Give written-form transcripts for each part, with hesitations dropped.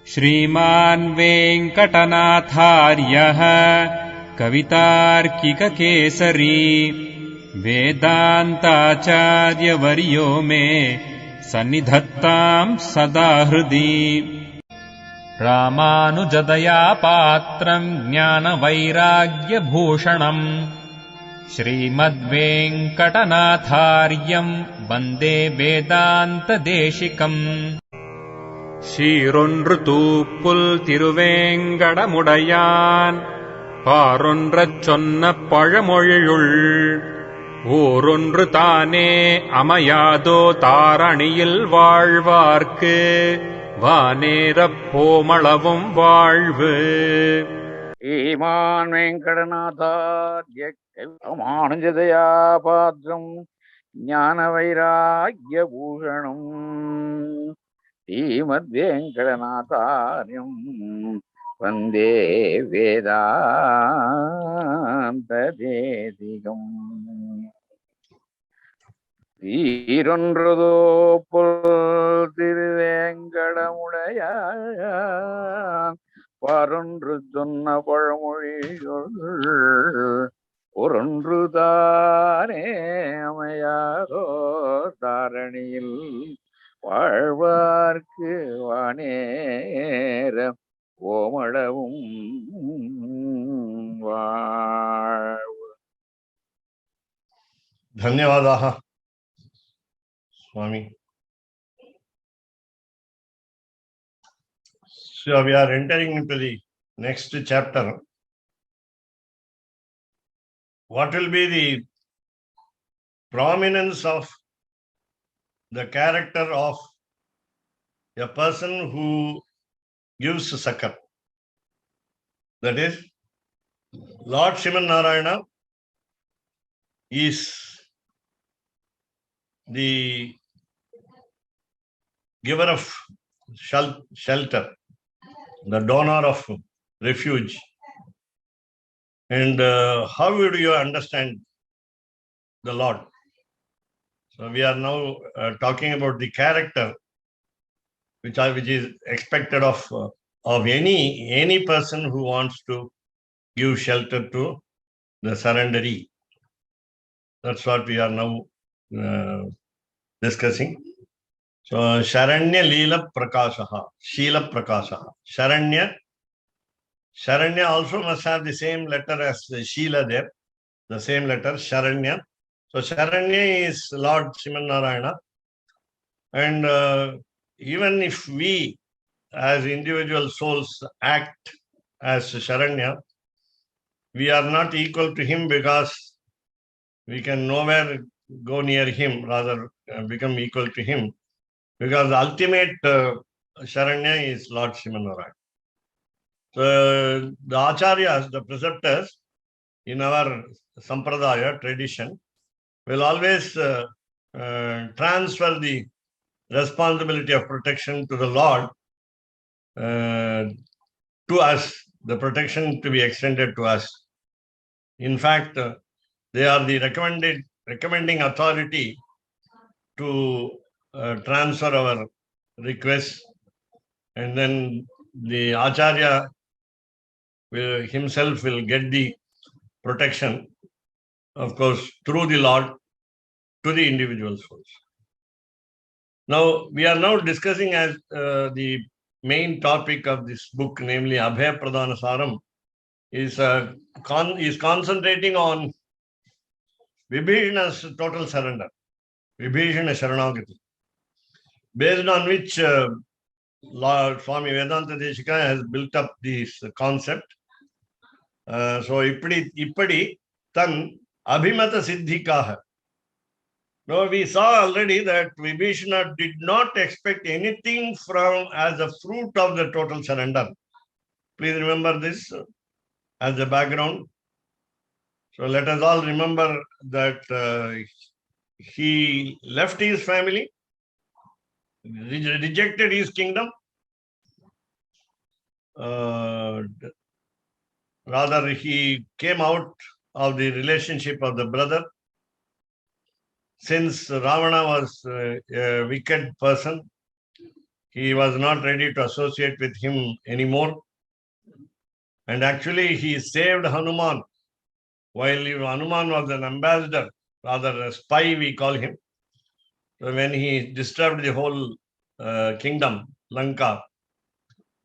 श्रीमान् वेङ्कटनाथार्यः कवितार्किककेसरी वेदान्ताचार्यवर्यो मे सन्निधत्ताम् सदा हृदि। रामानुजदया पात्रम् ज्ञानवैराग्यभूषणम् श्रीमद्वेङ्कटनाथार्यम् वन्दे वेदान्तदेशिकम्। சீரொன்று தூப்புல் திருவேங்கடமுடையான் பாரொன்றச் சொன்ன பழமொழியுள் ஊரொன்று தானே அமையாதோ தாரணியில் வாழ்வார்க்கு வானேரப் போமளவும் வாழ்வு. ஈமான் வெங்கடநாதார்ய ராமானுஜதயா பாத்ரம் ஞான வைராக்ய பூஷணம் ஸ்ரீமத்வேங்கடநாதார்யம் வந்தே வேதாந்ததேசிகம். சீரொன்றுதோப்புல் திருவேங்கடமுடையான் பரொன்று சொன்ன பழமொழியுள் ஒரொன்று தானே அமையாதோ தாரணியில் வாழ்வார்க்கு வானேர ஓமளவும் வாழ்வு. ధన్యవాదాः Swami. So we are entering into the next chapter. What will be the prominence of the character of a person who gives succor? That is, Lord Sriman Narayana is the giver of shelter, the donor of refuge. And how would you understand the Lord? So we are now talking about the character which is expected of any person who wants to give shelter to the surrenderee. That's what we are now discussing. So Sharanya Leela Prakashaha, Sheela Prakashaha. Sharanya also must have the same letter as Sheela there, the same letter, Sharanya. So Sharanya is Lord Sriman Narayana. And even if we as individual souls act as Sharanya, we are not equal to him because we can nowhere go near him, rather become equal to him, because the ultimate Sharanya is Lord Sriman Narayana. So the Acharyas, the preceptors in our Sampradaya tradition, will always transfer the responsibility of protection to the Lord to us, the protection to be extended to us. In fact, they are the recommending authority to transfer our requests, and then the Acharya himself will get the protection, of course, through the Lord to the individual souls. Now, we are now discussing as the main topic of this book, namely Abhaya Pradana Saram, is concentrating on Vibhishana's total surrender, Vibhishana Sharanagati, based on which Lord Swami Vedanta Deshika has built up this concept. So, Ippadi Tan Abhimata Siddhikaha. Now, we saw already that Vibhishana did not expect anything from as a fruit of the total surrender. Please remember this as a background. So let us all remember that he left his family, rejected his kingdom. Rather, he came out of the relationship of the brother. Since Ravana was a wicked person, he was not ready to associate with him anymore. And actually, he saved Hanuman while Hanuman was an ambassador, rather a spy, we call him. So when he disturbed the whole kingdom, Lanka,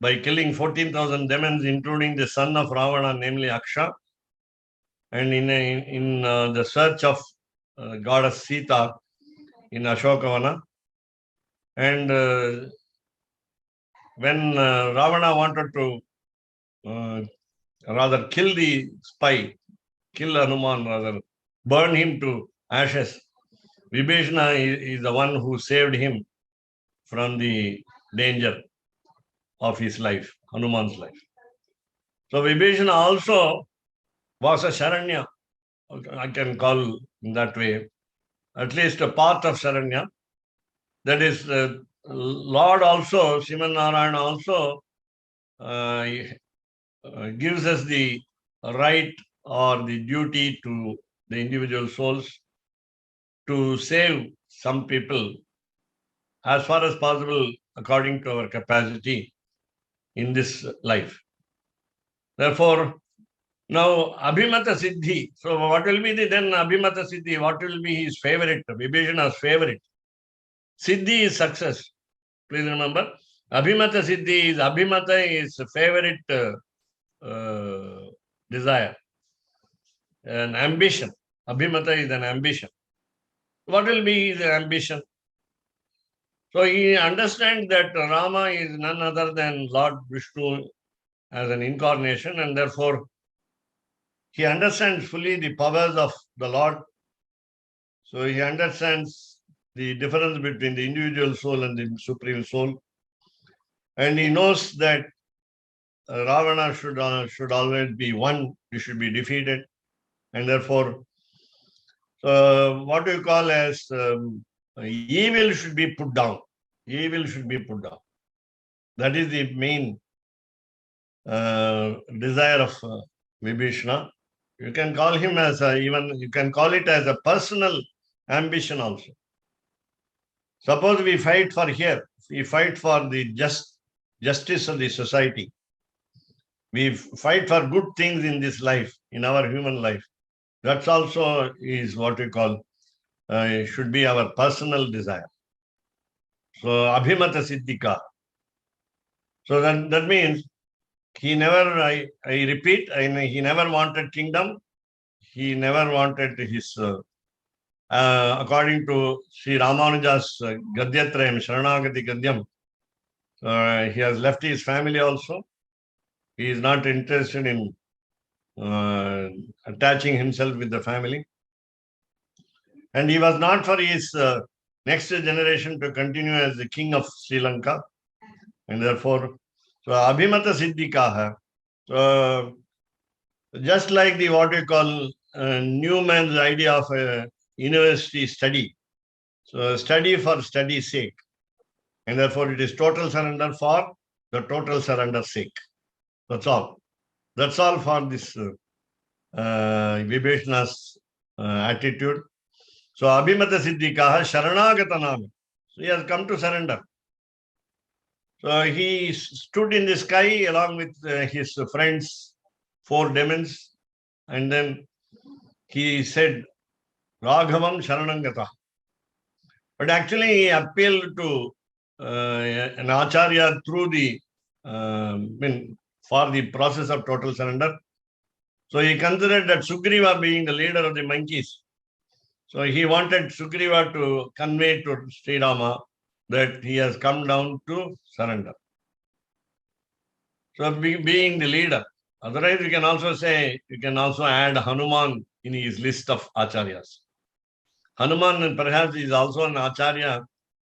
by killing 14,000 demons, including the son of Ravana, namely Aksha, and in the search of goddess Sita in Ashokavana. And when Ravana wanted to rather kill the spy, kill Hanuman, rather burn him to ashes, Vibhishana is the one who saved him from the danger of his life, Hanuman's life. So Vibhishana also was a Sharanya, I can call in that way, at least a part of Sharanya. That is, Lord also, Sriman Narayana also gives us the right or the duty to the individual souls to save some people as far as possible according to our capacity in this life. Therefore, now Abhimata Siddhi. So what will be the then Abhimata Siddhi? What will be his favorite, Vibhishana's favorite? Siddhi is success. Please remember, Abhimata Siddhi is, Abhimata is favorite desire, an ambition. Abhimata is an ambition. What will be his ambition? So he understands that Rama is none other than Lord Vishnu as an incarnation, and therefore he understands fully the powers of the Lord. So he understands the difference between the individual soul and the supreme soul. And he knows that Ravana should always be won, he should be defeated. And therefore, what we call as evil should be put down. Evil should be put down. That is the main desire of Vibhishana. You can call him as you can call it as a personal ambition also. Suppose we fight for here, we fight for the justice of the society. We fight for good things in this life, in our human life. That also is what we call, should be our personal desire. So, Abhimata Siddhika. So that means he never, I repeat, he never wanted kingdom. He never wanted his, according to Sri Ramanuja's Gadyatrayam, Sharanagati Gadyam, he has left his family also. He is not interested in attaching himself with the family. And he was not for his next generation to continue as the king of Sri Lanka. And therefore, so Abhimata Siddhikaha, so just like the what we call Newman's idea of a university study. So study for study's sake. And therefore it is total surrender for the total surrender sake. That's all. That's all for this Vibhishana's attitude. So Abhimata Siddhikaha Sharanagatana. So he has come to surrender. So he stood in the sky along with his friends, 4 demons, and then he said, Raghavam Sharanangata. But actually he appealed to an Acharya through the, for the process of total surrender. So he considered that Sugriva being the leader of the monkeys. So he wanted Sugriva to convey to Sri Rama that he has come down to surrender. So being the leader. Otherwise, you can also say, you can also add Hanuman in his list of acharyas. Hanuman perhaps is also an acharya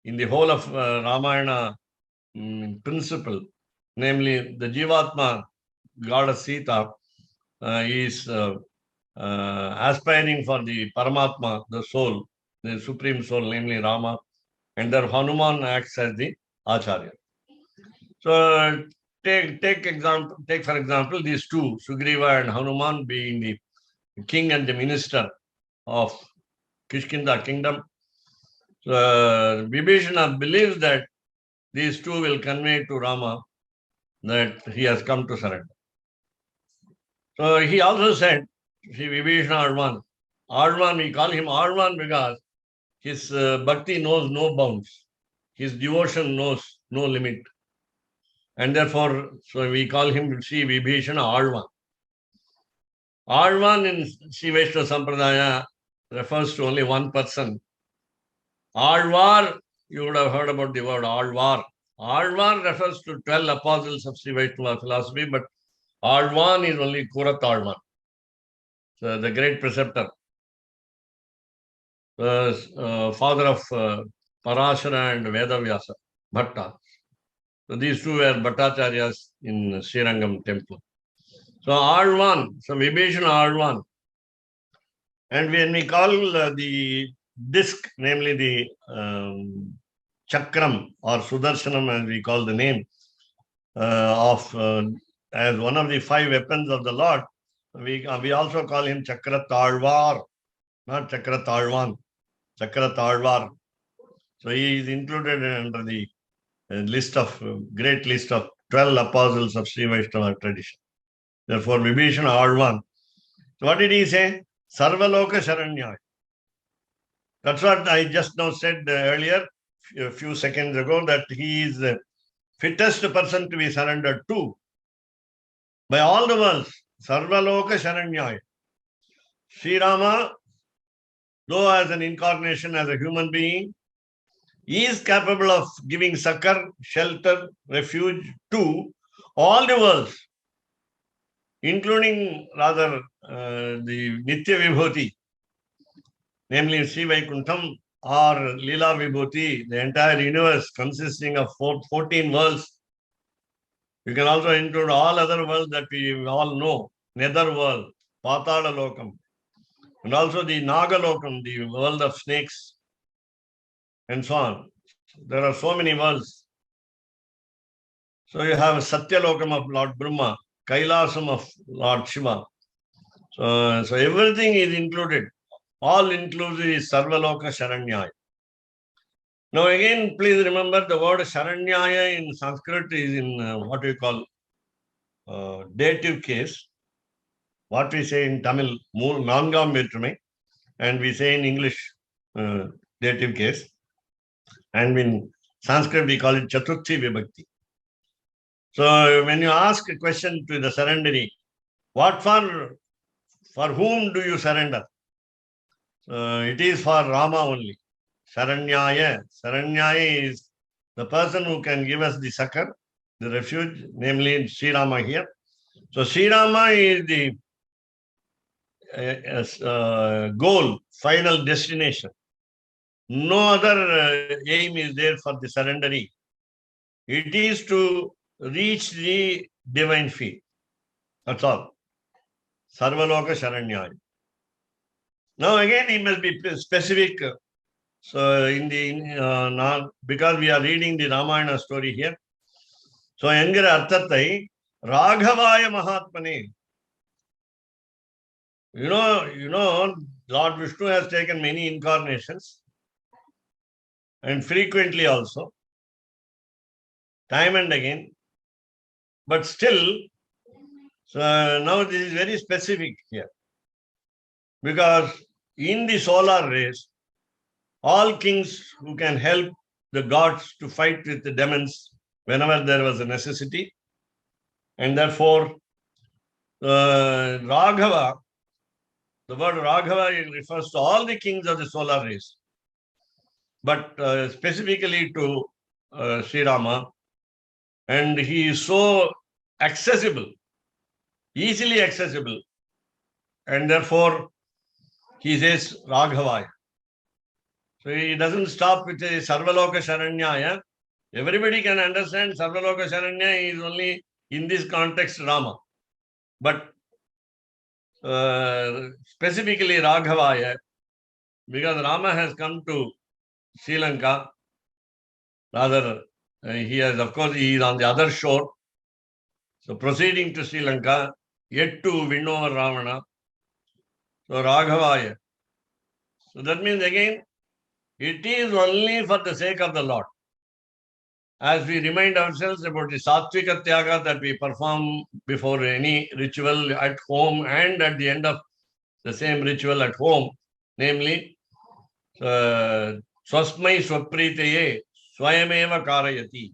in the whole of Ramayana principle. Namely, the Jivatma, goddess Sita, is aspiring for the Paramatma, the soul, the supreme soul, namely Rama. And there Hanuman acts as the acharya. So take for example these two, Sugriva and Hanuman, being the king and the minister of Kishkinda kingdom. Vibhishana believes that these two will convey to Rama that he has come to surrender. So he also said, see, Vibhishana Advan. Advan, we call him Advan because his bhakti knows no bounds. His devotion knows no limit. And therefore, so we call him Sri Vibhishana Advan. Advan in Sri Vaishnava Sampradaya refers to only one person. Alvar, you would have heard about the word Alvar. Alvar refers to 12 apostles of Sri Vaishnava philosophy, but Alvan is only Kurat Alvan. So the great preceptor, the father of Parashara and Vedavyasa, Bhatta. So these two were Bhattacharyas in Srirangam temple. So Alvan, so Vibhishana Alvan. And when we call the disc, namely the Chakram or Sudarshanam, as we call the name, as one of the 5 weapons of the Lord, we also call him Chakra Talvar, not Chakra Talvan, Chakra Talvar. So he is included under the great list of 12 apostles of Sri Vaishnava tradition. Therefore, Vibhishana Alvan. So what did he say? Sarvaloka Sharanyaya. That's what I just now said earlier, a few seconds ago, that he is the fittest person to be surrendered to by all the worlds. Sarvaloka Sharanyaya. Sri Rama, though as an incarnation, as a human being, he is capable of giving succor, shelter, refuge to all the worlds, including rather the Nitya Vibhuti, namely Sri Vaikuntham or Leela Vibhuti, the entire universe consisting of 14 worlds. You can also include all other worlds that we all know, Nether world, Patala Lokam, and also the Naga Lokam, the world of snakes, and so on. There are so many worlds. So you have Satya Lokam of Lord Brahma, Kailasam of Lord Shiva. So everything is included. All inclusive is Sarvaloka Sharanyaya. Now again, please remember the word Sharanyaya in Sanskrit is in what we call dative case. What we say in Tamil, Nangam Vetrumai, and we say in English dative case. And in Sanskrit, we call it Chaturthi Vibhakti. So when you ask a question to the surrenderee, what for whom do you surrender? It is for Rama only. Saranyaya. Saranyaya is the person who can give us the succor, the refuge, namely Sri Rama here. So Sri Rama is the goal, final destination. No other aim is there for the surrenderee. It is to reach the divine feet. That's all. Sarvaloka Sharanyaya. Now again, he must be specific. So in the because we are reading the Ramayana story here. So என்கிற அர்த்தத்தை ராகவாய மகாத்மனே. You know, Lord Vishnu has taken many incarnations and frequently also, time and again. But still, so now this is very specific here. Because in the solar race, all kings who can help the gods to fight with the demons whenever there was a necessity. And therefore, Raghava, the word Raghava refers to all the kings of the solar race. But specifically to Sri Rama. And he is so accessible, easily accessible. And therefore, he says Raghavaya. So he doesn't stop with a Sarvaloka Sharanyaya. Everybody can understand Sarvaloka Sharanyaya is only in this context Rama. But specifically Raghavaya, because Rama has come to Sri Lanka, rather he has, of course, he is on the other shore. So proceeding to Sri Lanka, yet to win over Ravana. So Raghavaya. So that means again, it is only for the sake of the Lord. as we remind ourselves about the Sattvika Tyaga that we perform before any ritual at home and at the end of the same ritual at home, namely, Swasmai Swapritaye Swayameva Karayati.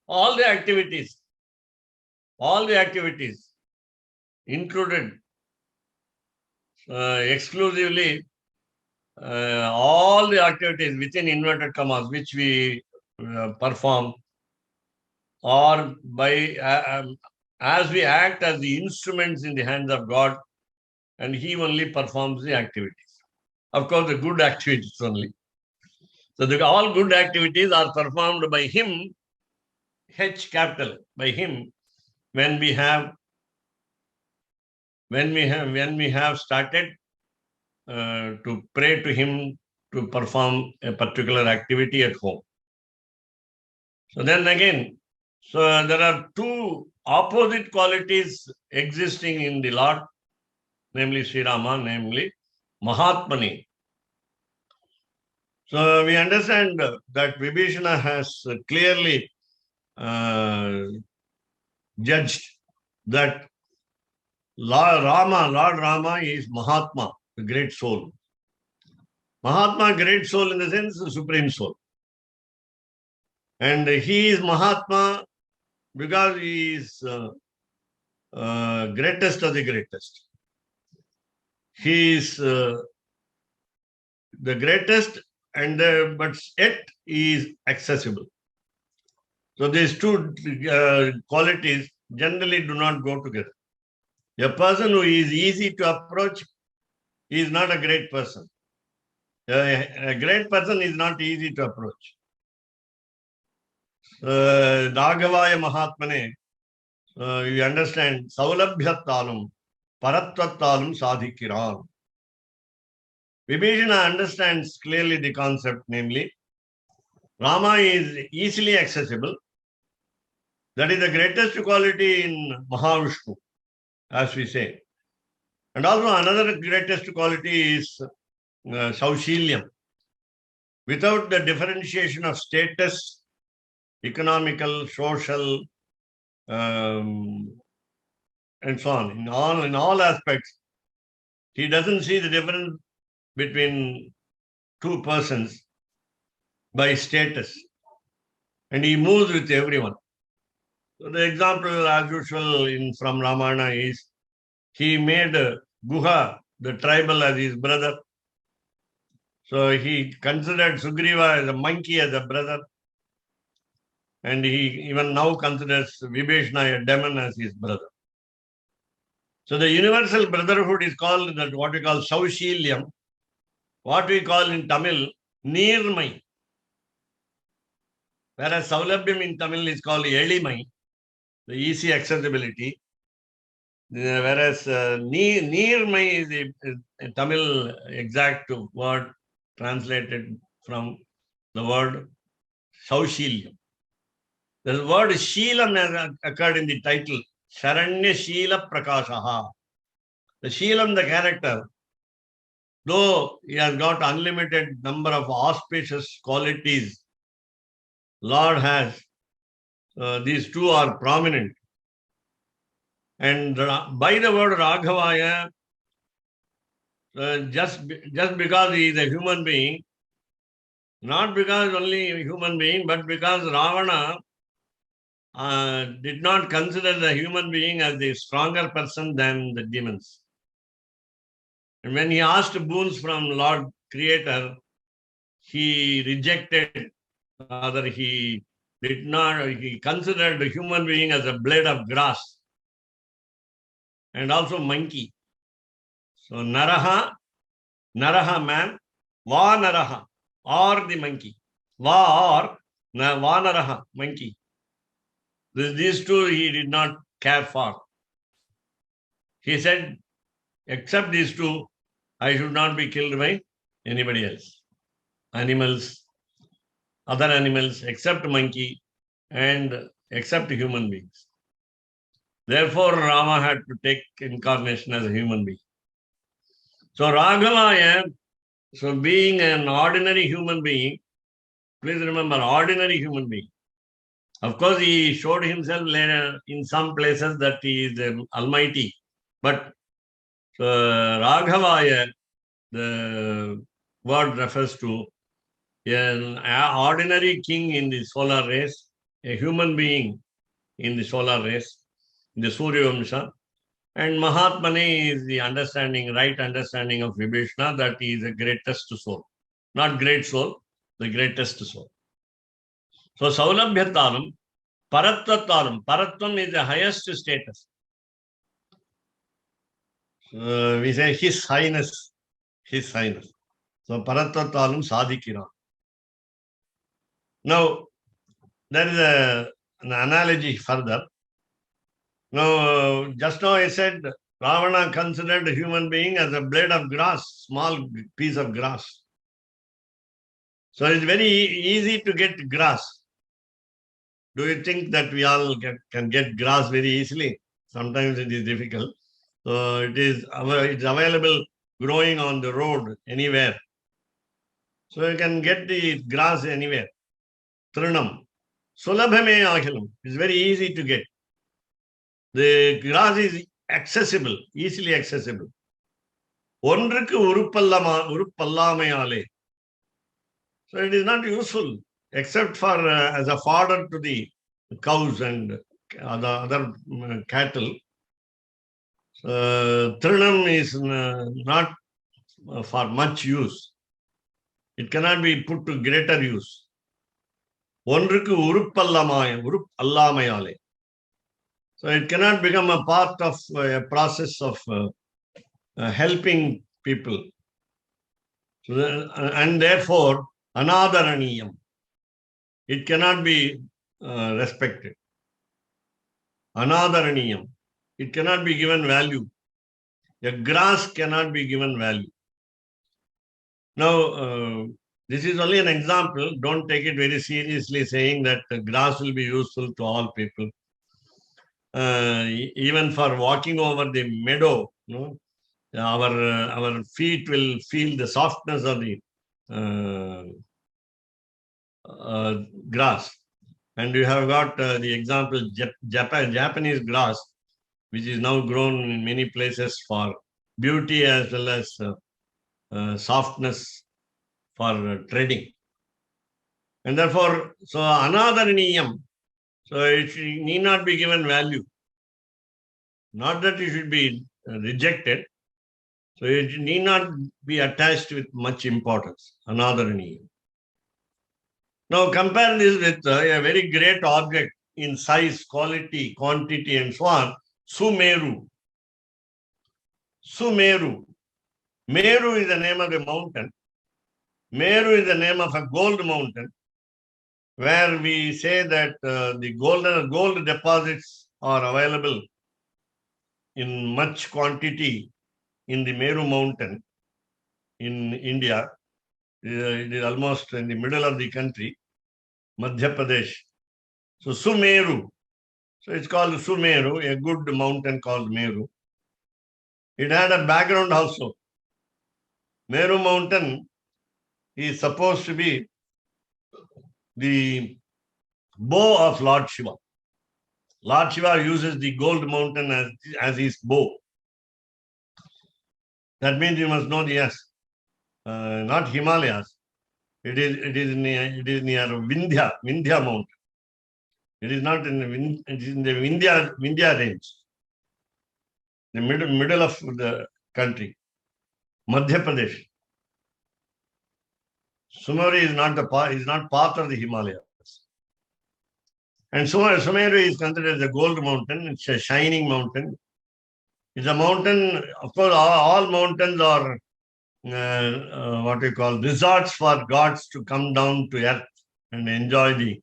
All the activities included exclusively all the activities within inverted commas which we perform, or by as we act as the instruments in the hands of God, and He only performs the activities. Of course, the good activities only. So all good activities are performed by Him, H capital, by Him, when we have started to pray to Him to perform a particular activity at home. So then again, so there are two opposite qualities existing in the Lord, namely Sri Rama, namely Mahatmani. So we understand that Vibhishana has clearly judged that Lord Rama is Mahatma, the great soul. Mahatma, great soul in the sense, the supreme soul. And he is Mahatma because he is greatest of the greatest. He is the greatest, and but yet he is accessible. So these two qualities generally do not go together. A person who is easy to approach is not a great person. A great person is not easy to approach. Raghavaya Mahatmane, you understand, Saulabhyattalum, Paratvattalum Sadhikiram. Vibhishana understands clearly the concept, namely, Rama is easily accessible. That is the greatest quality in Mahavishnu, as we say. And also another greatest quality is Saushilyam. Without the differentiation of status, economical, social, and so on, in all aspects, he doesn't see the difference between two persons by status, and he moves with everyone. So the example, as usual, from Ramayana is he made Guha, the tribal, as his brother. So he considered Sugriva as a monkey, as a brother. And he even now considers Vibhishana, a demon, as his brother. So the universal brotherhood is called that what we call Saushilyam, what we call in Tamil Neermai. Whereas Saulabhyam in Tamil is called Elimai, the easy accessibility. Whereas Neermai is a Tamil exact word translated from the word Saushilyam. The word Sheelam has occurred in the title, Sharanya Sheela Prakashaha. The Sheelam, the character, though he has got unlimited number of auspicious qualities, Lord has, these two are prominent. And by the word Raghavaya, just because he is a human being, not because only a human being, but because Ravana did not consider the human being as the stronger person than the demons. And when he asked boons from Lord Creator, he rejected, rather he did not, he considered the human being as a blade of grass and also monkey. So Naraha man, Va Naraha, or the monkey. Va or Va Naraha, monkey. These two he did not care for. He said, except these two, I should not be killed by anybody else. Animals, other animals, except monkey and except human beings. Therefore, Rama had to take incarnation as a human being. So Raghavaya, so being an ordinary human being, please remember, ordinary human being. Of course, he showed himself later in some places that he is almighty. But Raghavaya, the word refers to an ordinary king in the solar race, a human being in the solar race, in the Surya Vamsha. And Mahatmane is the understanding, right understanding of Vibhishna, that he is the greatest soul. Not great soul, the greatest soul. So Saulabhyatanam, Paratvatanam. Paratvam is the highest status. We say His Highness. His Highness. So Paratvatanam Sadhikira. Now, there is an analogy further. Now, just now I said Ravana considered a human being as a blade of grass, small piece of grass. So it's very easy to get grass. Do you think that we all can get grass very easily? Sometimes it is difficult. So it's available growing on the road anywhere. So you can get the grass anywhere. Trinam. Sulabhame Ahilam. It's very easy to get. The grass is accessible, easily accessible. ஒன்றுக்கு உருப்பல்லாமையாலே. So it is not useful except for as a fodder to the cows and other cattle. Trinam is not for much use. It cannot be put to greater use. ஒன்றுக்கு உருப்பல்லாமையாலே. So it cannot become a part of a process of helping people. So, and therefore, anadaraniyam. It cannot be respected. Anadaraniyam. It cannot be given value. A grass cannot be given value. Now, this is only an example. Don't take it very seriously saying that grass will be useful to all people. Even for walking over the meadow, our feet will feel the softness of the grass. And you have got the example Japanese grass, which is now grown in many places for beauty as well as softness for treading. And therefore, so anadaraniyam, so it need not be given value. Not that it should be rejected. So it need not be attached with much importance. Anadaraniyam. Now compare this with a very great object in size, quality, quantity, and so on. Sumeru. Sumeru. Meru is the name of a mountain. Meru is the name of a gold mountain, where we say that the gold deposits are available in much quantity in the Meru mountain in India. It is almost in the middle of the country, Madhya Pradesh. So Sumeru. So it's called Sumeru, a good mountain called Meru. It had a background also. Meru mountain is supposed to be the bow of Lord Shiva. Lord Shiva uses the gold mountain as his bow. That means you must know the yes. Not Himalayas. It is near Vindhya mountain. It is not in the it is in the Vindhya range. The middle of the country. Madhya Pradesh. Sumeru is not part of the Himalayas. And Sumeru is considered as a gold mountain. It's a shining mountain. It's a mountain, of course, all mountains are what we call resorts for gods to come down to earth and enjoy the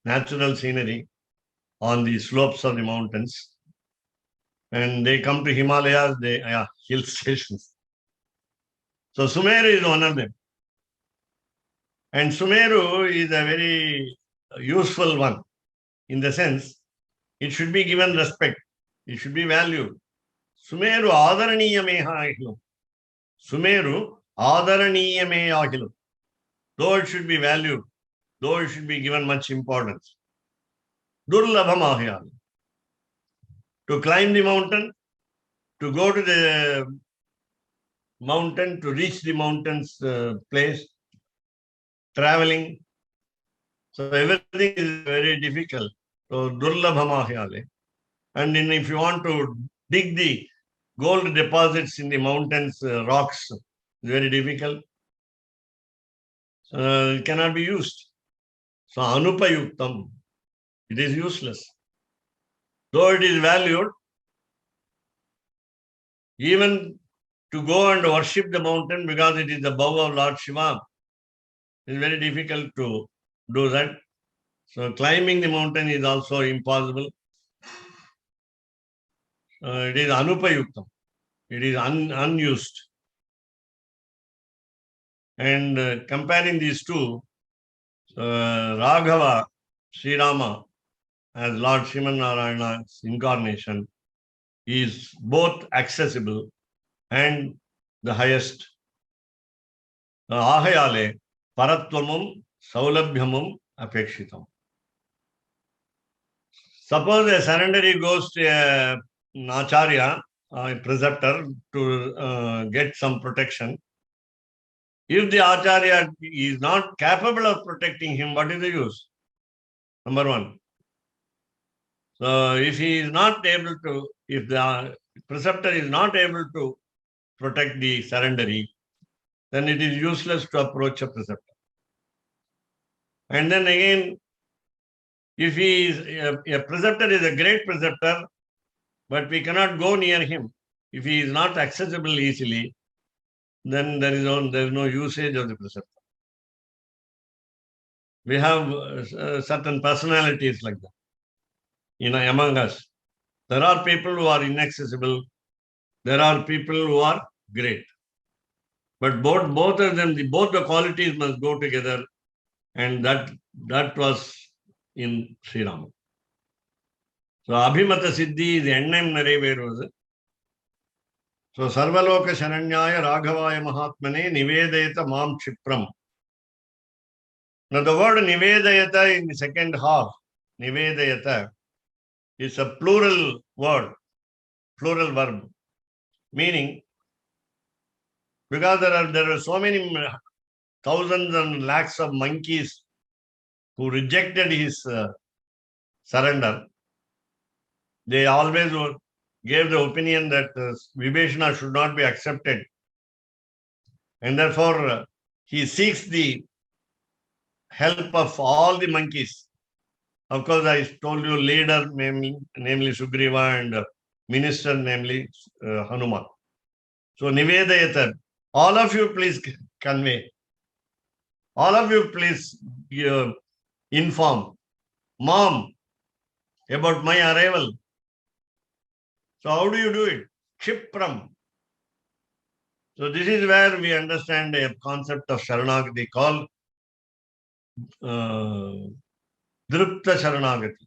natural scenery on the slopes of the mountains. And they come to Himalayas, hill stations. So Sumeru is one of them. And Sumeru is a very useful one in the sense it should be given respect. It should be valued. Sumeru adaraniyame ahilum. Sumeru adaraniyame ahilum. Though it should be valued, though it should be given much importance. Durlabhamahya. To climb the mountain, to go to the mountain, to reach the mountain's place, traveling. So everything is very difficult. So Durlabhamahya. And then if you want to dig the gold deposits in the mountains, rocks, very difficult. It cannot be used. So anupayuktam, it is useless. Though it is valued, even to go and worship the mountain because it is the bow of Lord Shiva, it is very difficult to do that. So climbing the mountain is also impossible. It is anupayuktam. It is unused. And comparing these two, Raghava, Sri Rama, as Lord Srimanarayana's incarnation, is both accessible and the highest. Ahayale, Paratvamum, Saulabhyamum, Apekshitam. Suppose a surrendery goes to an acharya, a preceptor, to get some protection. If the acharya is not capable of protecting him, what is the use? Number one. So if he is not able to, if the preceptor is not able to protect the surrendery, then it is useless to approach a preceptor. And then again, if he is a preceptor is a great preceptor, but we cannot go near him. If he is not accessible easily, then there is no usage of the preceptor. We have certain personalities like that, among us. There are people who are inaccessible. There are people who are great. But both of them, both the qualities must go together, and that was in Sri Rama. So Abhimata Siddhi is the Ennam Nareveruvathu. So Sarvaloka Sharanyaya Raghavaya Mahatmane Nivedayata Mam Chipram. Now the word Nivedayata in the second half, Nivedayata, is a plural word, plural verb, meaning because there are so many thousands and lakhs of monkeys who rejected his surrender, they always gave the opinion that Vibhishana should not be accepted. And therefore, he seeks the help of all the monkeys. Of course, I told you leader, namely Sugriva, and minister, namely Hanuman. So, Nivedayata, all of you please convey. All of you please inform Mom about my arrival. So how do you do it? Kshipram. So this is where we understand a concept of Sharanagati called Drupta Sharanagati.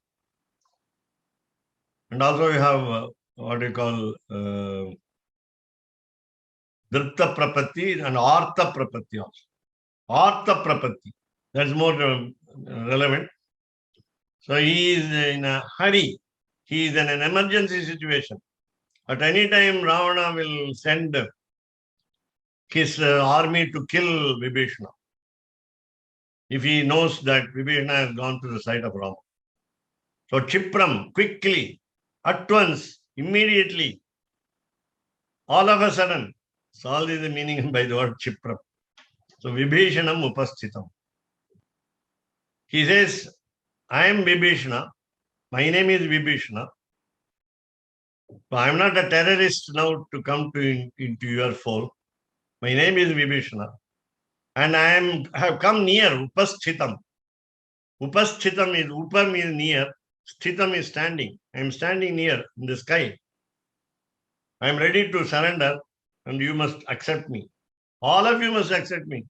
And also we have what you call Drupta Prapatti and Artha Prapatti also. Artha Prapatti. That's more relevant. So he is in a hurry. He is in an emergency situation. At any time, Ravana will send his army to kill Vibhishana. If he knows that Vibhishana has gone to the side of Rama. So Chipram, quickly, at once, immediately, all of a sudden. So all is the meaning by the word Chipram. So Vibhishanam Upasthitam. He says, I am Vibhishana. My name is Vibhishana. So I am not a terrorist now to come into your fold. My name is Vibhishana. And I have come near, Upasthitam. Upasthitam is, Upa means near, Sthitam is standing. I am standing near in the sky. I am ready to surrender and you must accept me. All of you must accept me.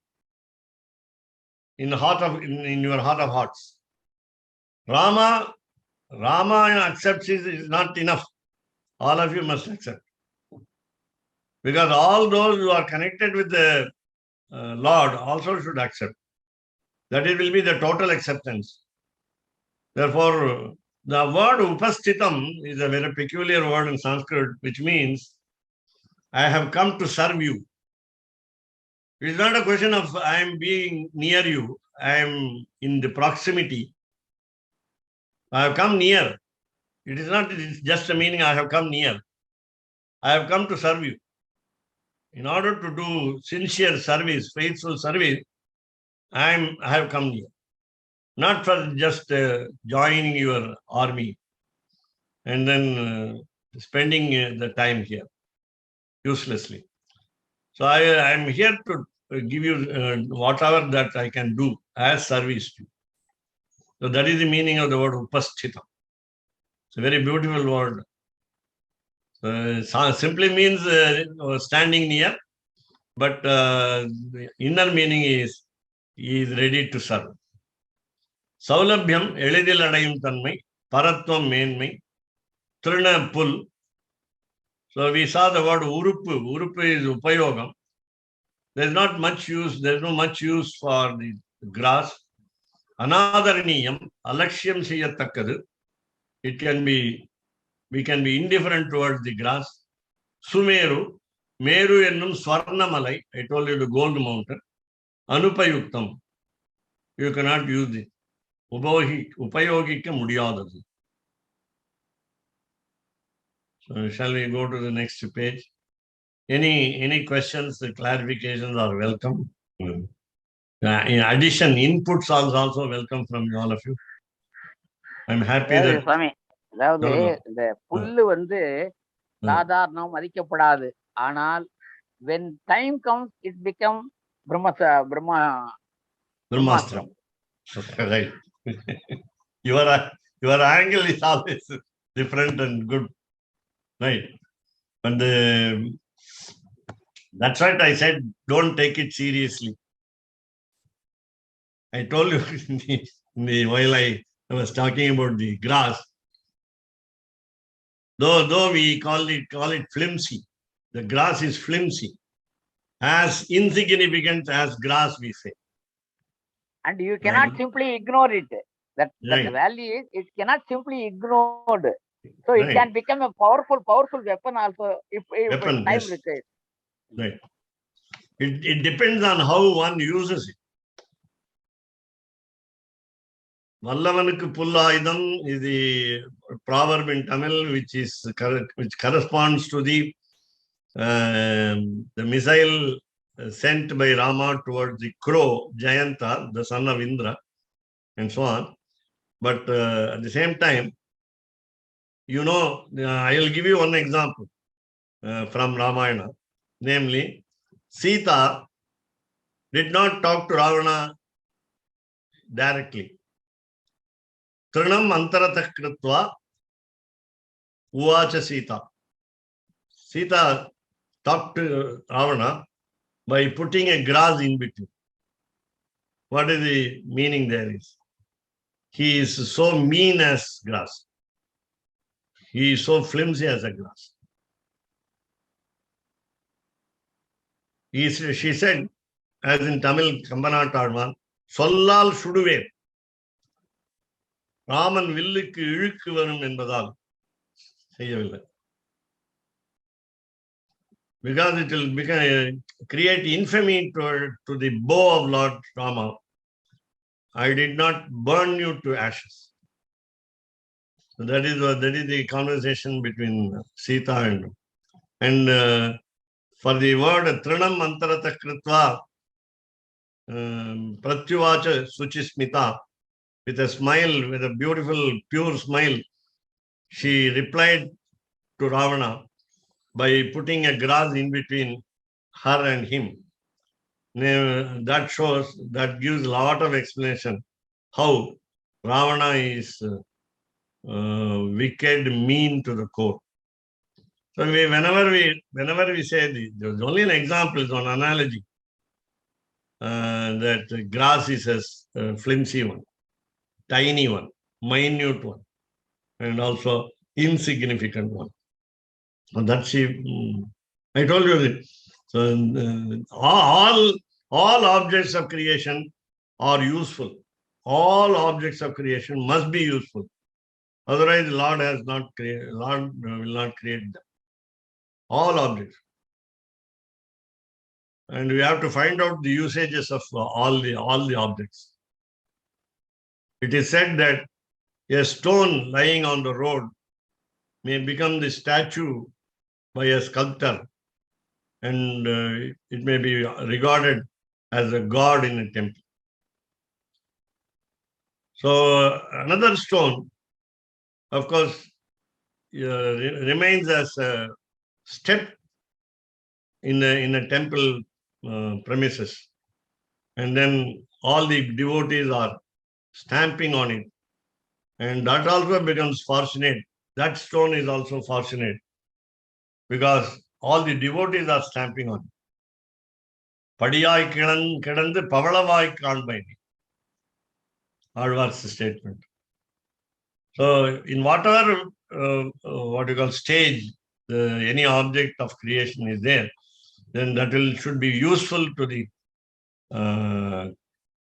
In your heart of hearts. Rama accepts is not enough. All of you must accept. Because all those who are connected with the Lord also should accept. That it will be the total acceptance. Therefore, The word upasthitam is a very peculiar word in Sanskrit, which means I have come to serve you. It is not a question of I am being near you, I am in the proximity. I have come near. It is not just a meaning I have come near. I have come to serve you. In order to do sincere service, faithful service, I have come near. Not for just joining your army and then spending the time here uselessly. So I am here to give you whatever that I can do as service to you. So that is the meaning of the word upasthita. It's a very beautiful word. Simply means standing near, but the inner meaning is he is ready to serve. Saulabhyam எளிதில் அடையும் தன்மை, பரத்வம் மேன்மை, திருண புல். So we saw the word urupu. Urupu is upayogam. There is not much use. There is no much use for the grass. Anadaraniyam, alakshyam seiyattakkadu. It can be, we can be indifferent towards the grass. Sumeru, Meru ennum Swarnamalai. I told you the gold mountain. Anupayuktam. You cannot use it. Upayogikka mudiyadadu. So shall we go to the next page? Any questions, clarifications are welcome. In addition, inputs are also welcome from all of you. I'm happy that சுவாமி, அதாவது இந்த புல்லு சாதாரணம் மதிக்கப்படாது. ஆனால் when time comes it become Brahmastram. Right. Your angle is always different and good. Right. And that's right. I said, don't take it seriously. I told you while I was talking about the grass, though we call it flimsy, the grass is flimsy, as insignificant as grass, we say. And you cannot simply ignore it. That Right. the value is, it cannot simply ignored. So it Right. can become a powerful weapon also if Weapon, time yes. requires. Right. It depends on how one uses it. Vallavanukku pullaidam is the proverb in Tamil which corresponds to the missile sent by Rama towards the crow, Jayanta, the son of Indra, and so on. But at the same time, I will give you one example from Ramayana. Namely, Sita did not talk to Ravana directly. Trinam antaratah kritva uvacha Sita. Sita talked to Ravana by putting a grass in between. What is the meaning there is? He is so mean as grass. He is so flimsy as a grass. She said, as in Tamil, Kambanatadvan, Sollal Suduve. Raman villikku ilukku varum என்பதால் செய்யவில்லை. Because it will create infamy to the bow of Lord Rama. I did not burn you to ashes. So that is the conversation between Sita and for the word Trinam antaratah kritva pratyuvacha suchismita, with a smile, with a beautiful, pure smile, she replied to Ravana by putting a grass in between her and him. That shows, that gives a lot of explanation how Ravana is wicked, mean to the core. So whenever we say this, there's only an example, it's an analogy, that grass is a flimsy one, tiny one, minute one, and also insignificant one. And that's I told you that. So all objects of creation are useful. All objects of creation must be useful. Otherwise, Lord has not created. Lord will not create them. All objects. And we have to find out the usages of all the objects. It is said that a stone lying on the road may become the statue by a sculptor, and it may be regarded as a god in a temple. So another stone, of course, remains as a step in a temple premises, and then all the devotees are stamping on it, and that also becomes fortunate. That stone is also fortunate because all the devotees are stamping on it. Padiyai kidandu pavalavai kanbai. Alvar's statement. So in whatever what you call stage any object of creation is there, then that should be useful to the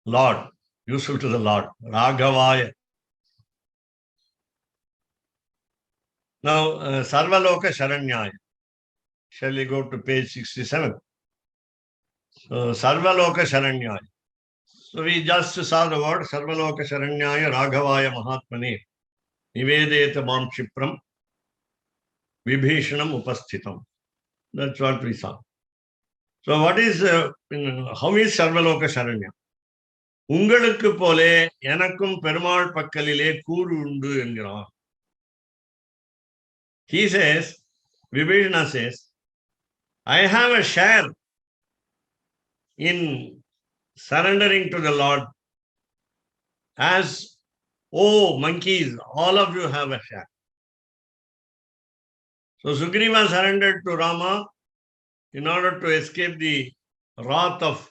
Lord, useful to the Lord. Raghavaya. Now, Sarvaloka Sharanyaya. Shall we go to page 67? So, Sarvaloka Sharanyaya. So, we just saw the word Sarvaloka Sharanyaya Raghavaya Mahatmane. Nivedeta Mam Shipram Vibhishanam Upasthitam. That's what we saw. So, what is, how is Sarvaloka Sharanya? உங்களுக்கு போலே எனக்கும் பெருமாள் பக்கலிலே கூறு உண்டு என்கிறார். He says, Vibhishana says, I have a share in surrendering to the Lord as, oh monkeys, all of you have a share. So Sugriva surrendered to Rama in order to escape the wrath of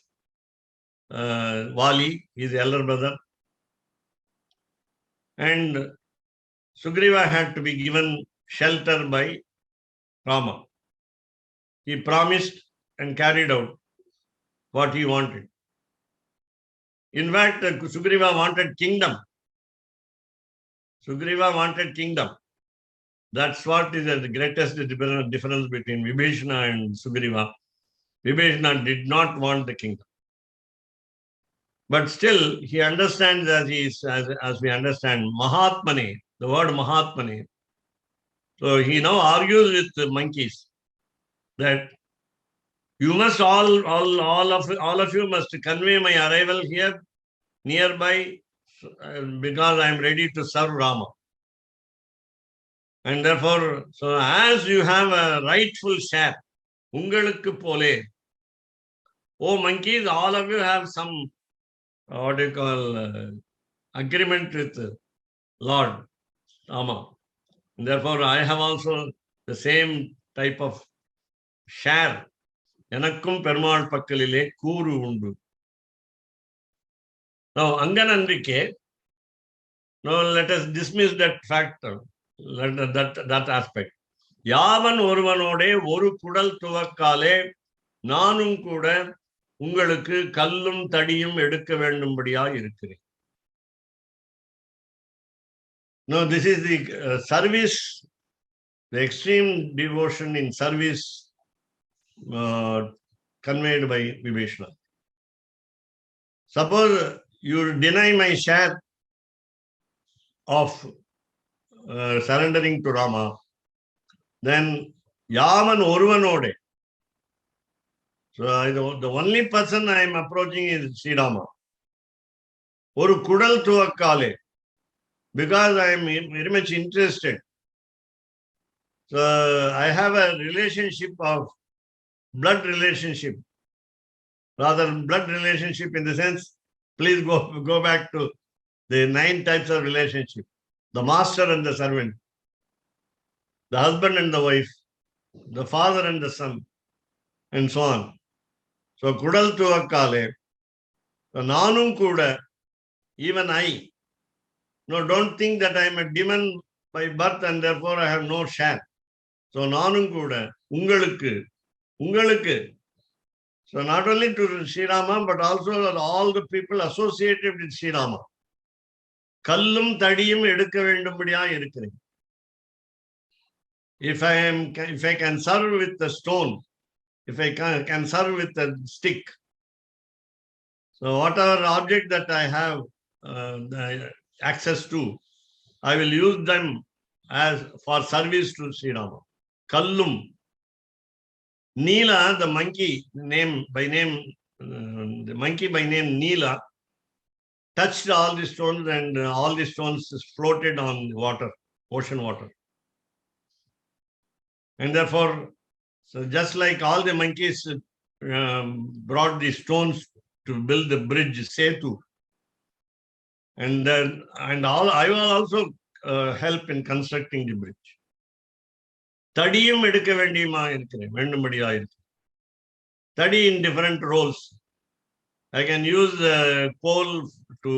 Vali, his elder brother. And Sugriva had to be given shelter by Rama. He promised and carried out what he wanted. In fact, Sugriva wanted kingdom. Sugriva wanted kingdom. That's what is the greatest difference between Vibhishana and Sugriva. Vibhishana did not want the kingdom. But still, he understands as we understand, Mahatmane, the word Mahatmane. So he now argues with the monkeys that you must all of you must convey my arrival here nearby because I am ready to serve Rama. And therefore, so as you have a rightful share, ungalukku pole, oh monkeys, all of you have some what you call agreement with Lord Rama. And therefore, I have also the same type of share. Enakkum Perumal Pakkalile Kuru Undu. Now, Anganandike, now let us dismiss that factor, that aspect. Yavan oruvanode oru kudal tuvakkale நானும் கூட உங்களுக்கு கல்லும் தடியும் எடுக்க வேண்டும்படியா இருக்கிறேன். No, this is the service, the extreme devotion in service conveyed by Vibhishana. Suppose you deny my share of surrendering to Rama, then Yaman Oruvanode. So the only person I am approaching is Sri Rama. Oru kudal tuvakkale, because I am very much interested. So I have a relationship of blood relationship. Rather blood relationship in the sense, please go back to the 9 types of relationship. The master and the servant, the husband and the wife, the father and the son, and so on. So kudal tuvakkale, so nanum kuda, even I. No, don't think that I am a demon by birth and therefore I have no share. So nanum kuda, ungalukku. So not only to Sri Rama, but also all the people associated with Sri Rama. கல்லும் தடியும் எடுக்க வேண்டும்படியா இருக்கிறேன். If I can serve with the stone, if I can serve with a stick, so whatever object that I have access to, I will use them as for service to Sri Rama. Kallum. Neela, the monkey the monkey by name Neela, touched all the stones and all the stones floated on the water, ocean water. And therefore, so just like all the monkeys brought the stones to build the bridge, Setu, and I will also help in constructing the bridge. தடியும் எடுக்க வேண்டும்படியா இருக்கிறேன். Tadi in different roles. I can use the pole to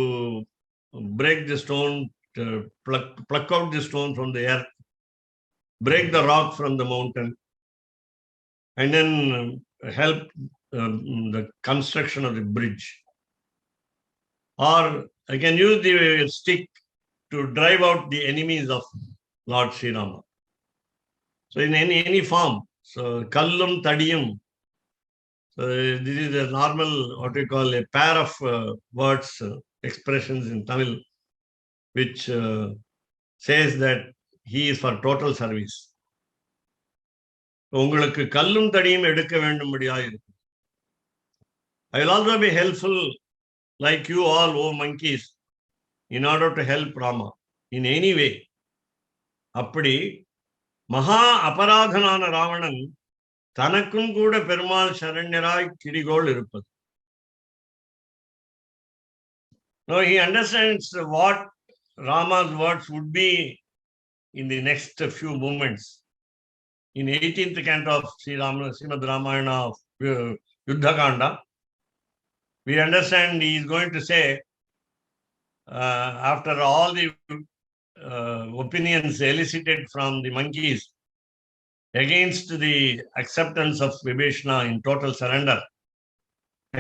break the stone, to pluck out the stone from the earth, break the rock from the mountain, and then help the construction of the bridge. Or I can use the stick to drive out the enemies of Lord Sri Rama. So in any form, so kallum tadiyum. So this is a normal, what we call a pair of words, expressions in Tamil, which says that he is for total service. உங்களுக்கு கல்லும் தடியும் எடுக்க வேண்டும்படியா இருக்கு. I will also be helpful like you all, O monkeys, in order to help Rama in any way. அப்படி மகா அபராதனான ராவணன் தனக்கும் கூட பெருமாள் சரண்யராய் கிரிகோள் இருப்பது. Now he understands what Rama's words would be in the next few moments. In 18th canto of Srimad Ramayana of Yuddha Kanda, we understand he is going to say, after all the opinions elicited from the monkeys against the acceptance of Vibhishana in total surrender,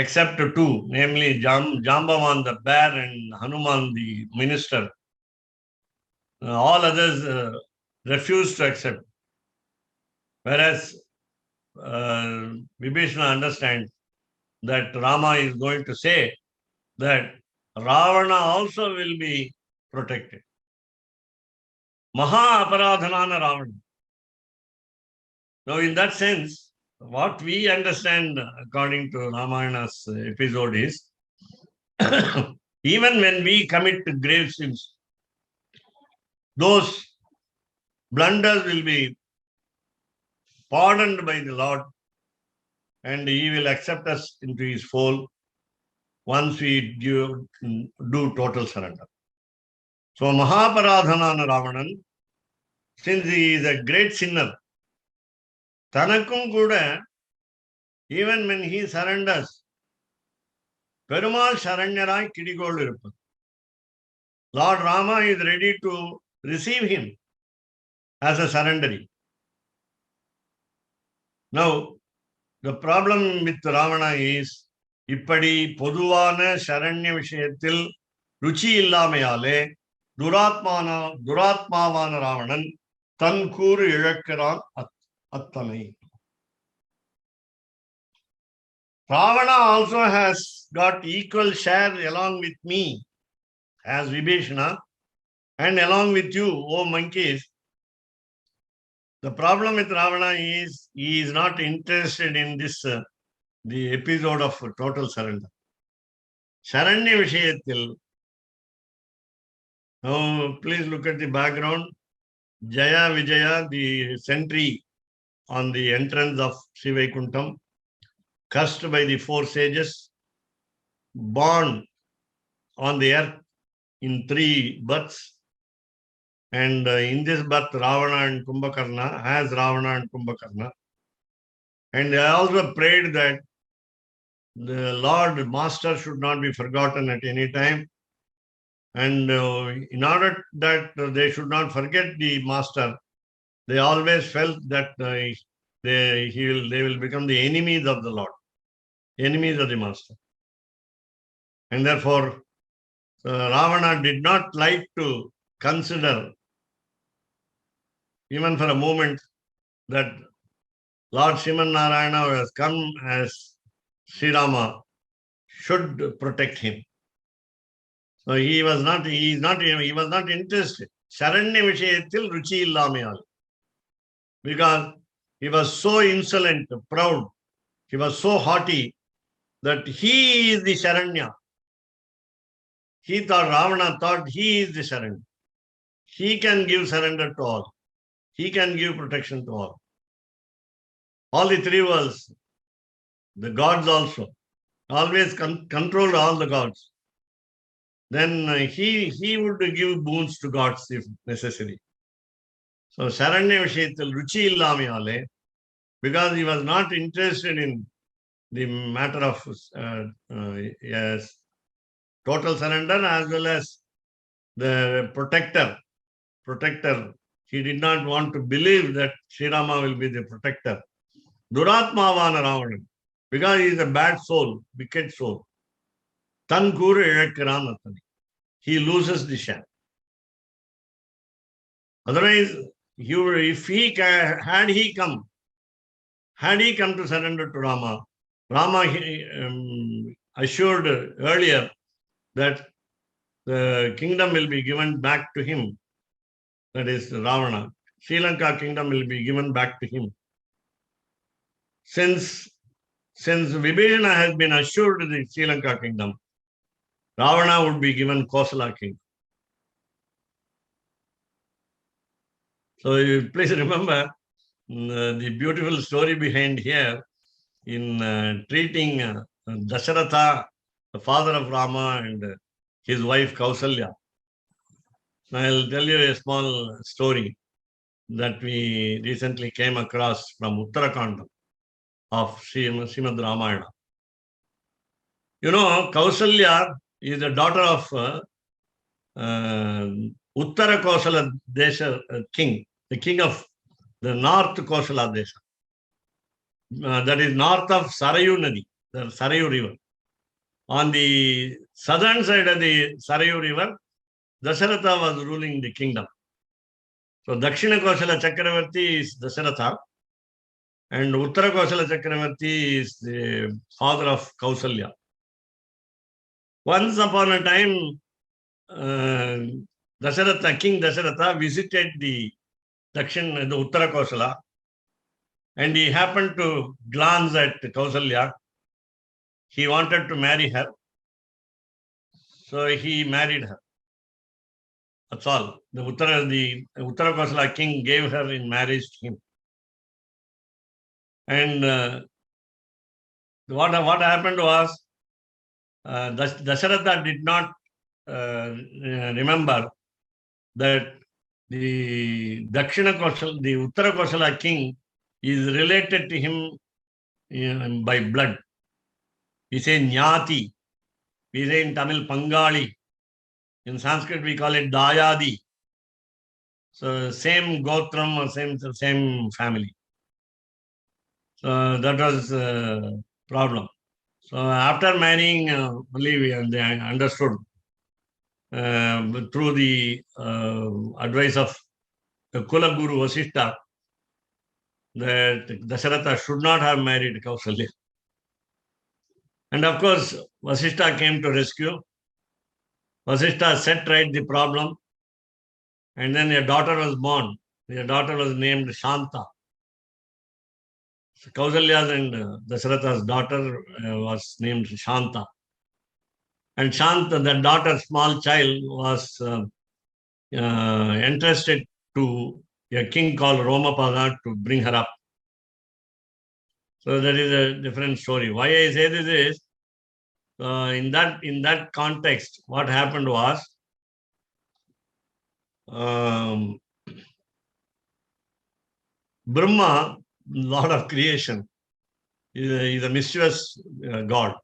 except two, namely Jambavan the bear and Hanuman the minister. All others refused to accept. Whereas Vibhishana understands that Rama is going to say that Ravana also will be protected. Maha aparadhanana Ravana. Now in that sense, what we understand according to Ramayana's episode is, even when we commit grave sins, those blunders will be pardoned by the Lord, and he will accept us into his fold once we do total surrender. So Mahaparadhanana Ravanan, since he is a great sinner, Tanakum Kuda, even when he surrenders, Perumal Sharanyarai Kidigol Irupad. Lord Rama is ready to receive him as a surrendery. Now, the problem with Ravana is, இப்படி பொதுவான சரண்ய விஷயத்தில் ருச்சி இல்லாமையாலே துராத்மாவான ராவணன் தன் கூறு இழக்கிறான் அத்தனை. Ravana also has got equal share along with me as Vibhishana and along with you, O monkeys. The problem with Ravana is he is not interested in this the episode of total surrender. Sharanya Vishayatil. Now, please look at the background. Jaya Vijaya, the sentry on the entrance of Sivaikuntam, cursed by the four sages, born on the earth in 3 births. And in this birth, Ravana and Kumbhakarna, as Ravana and Kumbhakarna. And I also prayed that the Lord Master should not be forgotten at any time. And in order that they should not forget the Master, they always felt that they will become the enemies of the Lord, enemies of the Master. And therefore, So Ravana did not like to consider, even for a moment, that Lord Sriman Narayana, who has come as Sri Rama, should protect him. So he was not interested. Sharanya Vishayathil Ruchi Illamayal. Because he was so insolent, proud, he was so haughty that he is the Sharanya. Ravana thought he is the Sharanya. He can give surrender to all. He can give protection to all. All the three worlds, the gods also, always controlled all the gods. Then he would give boons to gods if necessary. So Sharanya Vishayathil Ruchi Illamayale, because he was not interested in the matter of yes, total surrender as well as the protector. He did not want to believe that Sri Rama will be the protector. Duratmavana Ravana, because he is a bad soul, wicked soul. Tan Kuru Ilakkiranatani. He loses the share. Otherwise, if he had he come to surrender to Rama, assured earlier that the kingdom will be given back to him. That is Ravana. Sri Lanka kingdom will be given back to him. Since Vibhishana has been assured the Sri Lanka kingdom, Ravana would be given Kosala kingdom. So please remember the beautiful story behind here in treating Dasharatha, the father of Rama, and his wife Kausalya. I'll tell you a small story that we recently came across from Uttarakhand of Srimad Ramayana. You know, Kausalya is the daughter of Uttara Kosala Desha king, the king of the North Kosala Desha. That is north of Sarayu Nadi, the Sarayu River. On the southern side of the Sarayu River, Dasharatha was ruling the kingdom. So Dakshina Kosala Chakravarti is Dasharatha, and Uttara Kosala Chakravarti is the father of Kausalya. Once upon a time, King Dasharatha visited the Uttara Kosala, and he happened to glance at Kausalya. He wanted to marry her, so he married her. That's all. The Uttara Kosala king gave her in marriage to him. And what happened was, Dasharatha did not remember that the Uttara Kosala king is related to him by blood. We say Nyati. We say in Tamil Pangali. In Sanskrit we call it Dayadi. So same Gotram or same family. So that was the problem. So after marrying, only they understood through the advice of the Kula Guru Vasishta that Dasharatha should not have married Kausalya. And of course, Vasishta came to rescue. Vasishta set right the problem. And then a daughter was born. The daughter was named Shanta. So Kausalya's and Dasharatha's daughter was named Shanta. And Shanta, the daughter, small child, was entrusted to a king called Romapada to bring her up. So that is a different story. Why I say this is, in that context, what happened was, Brahma, Lord of creation, is a mischievous god.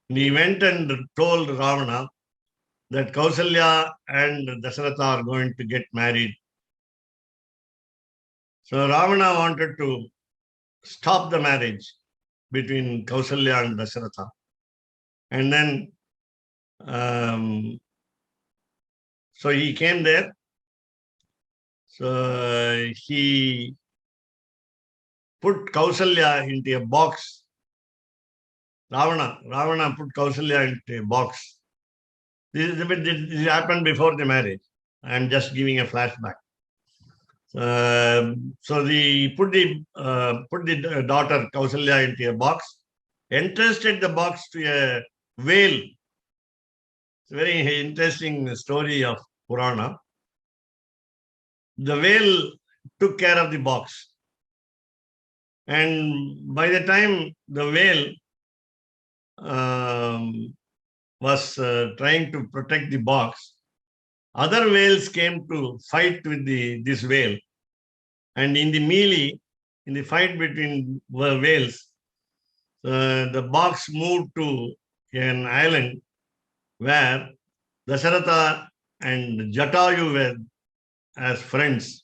And he went and told Ravana that Kausalya and Dasharatha are going to get married. So Ravana wanted to stop the marriage between Kausalya and Dasharatha. And then So he came there. So he put Kausalya into a box. Ravana put Kausalya into a box. This happened before the marriage. I am just giving a flashback. So he put the daughter Kausalya into a box, entrusted the box to a whale. It's a very interesting story of Purana. The whale took care of the box. And by the time the whale was trying to protect the box, other whales came to fight with this whale. And in the melee, in the fight between whales, the box moved to an island where Dasharatha and Jatayu were as friends.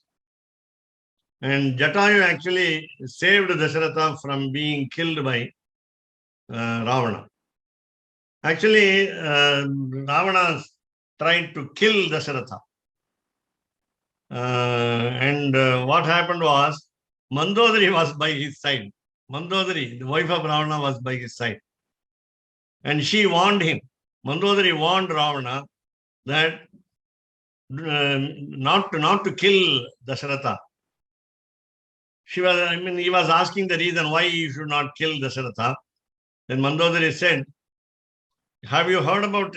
And Jatayu actually saved Dasharatha from being killed by Ravana. Actually, Ravana tried to kill Dasharatha. And what happened was, Mandodari was by his side. Mandodari, the wife of Ravana, was by his side. And she warned him. Mandodari warned Ravana that not to kill Dasharatha. He was asking the reason why you should not kill Dasharatha. Then Mandodari said, have you heard about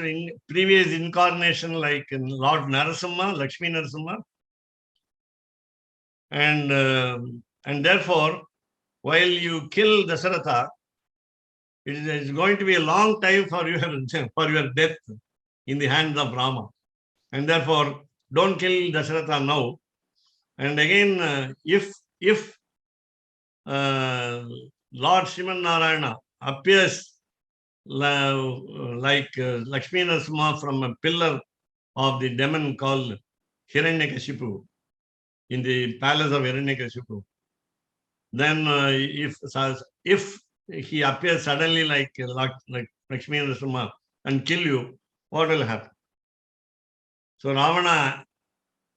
previous incarnation like Lord Narasimha, Lakshmi Narasimha? And therefore, while you kill Dasharatha, it is going to be a long time for your death in the hands of Rama. And therefore, don't kill Dasharatha now. And again, if Lord Sriman Narayana appears like Lakshmi Narasimha from a pillar of the demon called Hiranyakashipu in the palace of Hiranyakashipu, then if he appears suddenly like Lakshmi Narasimha and kill you, what will happen? So Ravana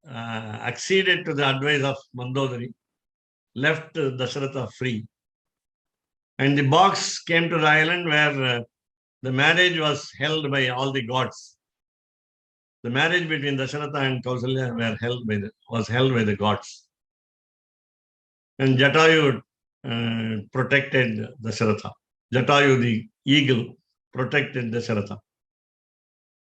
acceded to the advice of Mandodari, left Dasharatha free. And the box came to the island where the marriage was held by all the gods. The marriage between Dasharatha and Kausalya was held by the gods. And Jatayu protected Dasharatha. Jatayu, the eagle, protected Dasharatha.